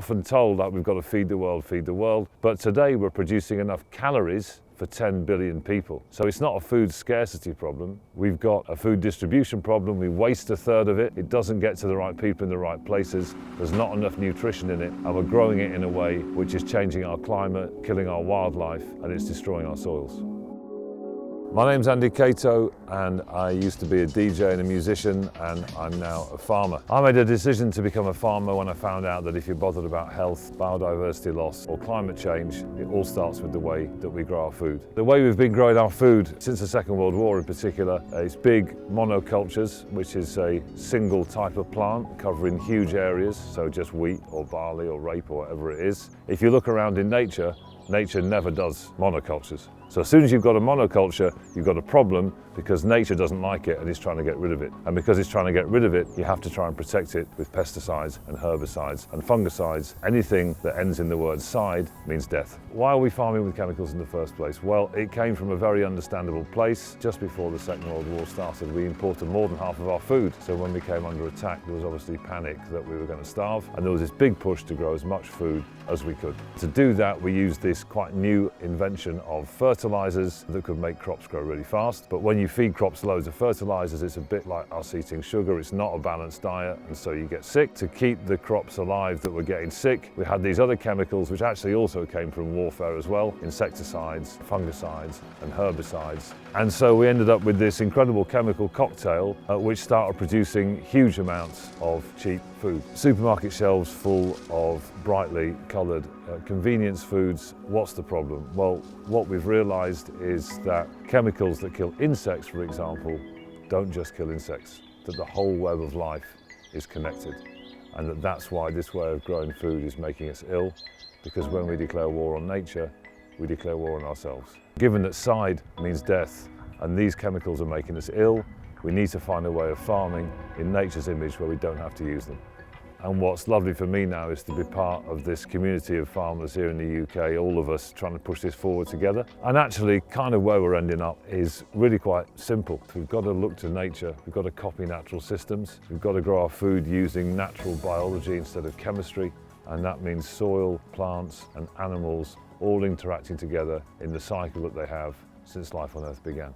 often told that we've got to feed the world, but today we're producing enough calories for 10 billion people. So it's not a food scarcity problem. We've got a food distribution problem. We waste a third of it. It doesn't get to the right people in the right places. There's not enough nutrition in it, and we're growing it in a way which is changing our climate, killing our wildlife, and it's destroying our soils. My name's Andy Cato, and I used to be a DJ and a musician, and I'm now a farmer. I made a decision to become a farmer when I found out that if you're bothered about health, biodiversity loss, or climate change, it all starts with the way that we grow our food. The way we've been growing our food since the Second World War in particular is big monocultures, which is a single type of plant covering huge areas, so just wheat or barley or rape or whatever it is. If you look around in nature, nature never does monocultures. So as soon as you've got a monoculture, you've got a problem because nature doesn't like it and is trying to get rid of it. And because it's trying to get rid of it, you have to try and protect it with pesticides and herbicides and fungicides. Anything that ends in the word "side" means death. Why are we farming with chemicals in the first place? Well, it came from a very understandable place. Just before the Second World War started, we imported more than half of our food. So when we came under attack, there was obviously panic that we were going to starve. And there was this big push to grow as much food as we could. To do that, we used this quite new invention of fertilizers that could make crops grow really fast. But when you feed crops loads of fertilizers, it's a bit like us eating sugar. It's not a balanced diet, and so you get sick. To keep the crops alive that were getting sick, we had these other chemicals which actually also came from warfare as well: insecticides, fungicides and herbicides. And so we ended up with this incredible chemical cocktail which started producing huge amounts of cheap food. Supermarket shelves full of brightly coloured convenience foods. What's the problem? Well, what we've realised is that chemicals that kill insects, for example, don't just kill insects, that the whole web of life is connected, and that's why this way of growing food is making us ill, because when we declare war on nature, we declare war on ourselves. Given that "side" means death and these chemicals are making us ill, we need to find a way of farming in nature's image where we don't have to use them. And what's lovely for me now is to be part of this community of farmers here in the UK, all of us trying to push this forward together. And actually, kind of where we're ending up is really quite simple. We've got to look to nature, we've got to copy natural systems, we've got to grow our food using natural biology instead of chemistry, and that means soil, plants and animals all interacting together in the cycle that they have since life on Earth began.